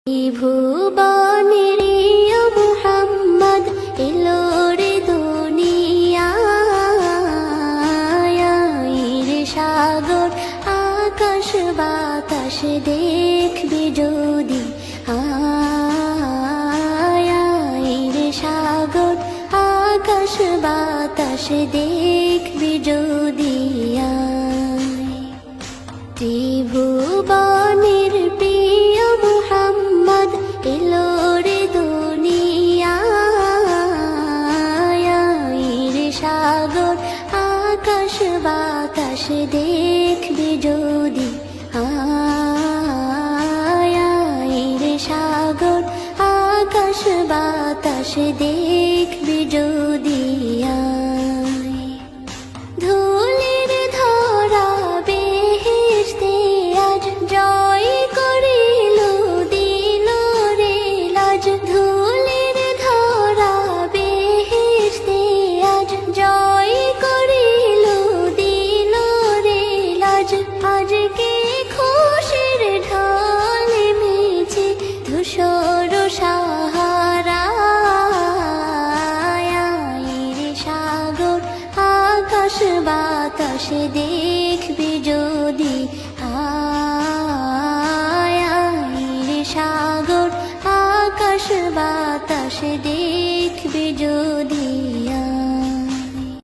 ভুবনের মুহাম্মদ এলো রে দুনিয়ায় রে সাগর আকাশ বাতাস দেখবি যদি রে সাগর আকাশ বাতাস দেখবি যদি ত্রিভুবনের প্রিয় মুহাম্মদ এলো রে দুনিয়ায় রে সাগর আকাশ বাতাস দেখবি যদি রে সাগর আকাশ বাতাস দেখবি যদি ধুলির ধরা বেহেশতে আজ জয় করিল দিল রে লাজ ধুলির ধরা বেহেশতে আজ জয় করিল দিল রে লাজ আজকে খুশির ঢল মেছে ধূসর সাহারা রে সাগর আকাশ বাতাস দেখবি যদি রে সাগর আকাশ বাতাস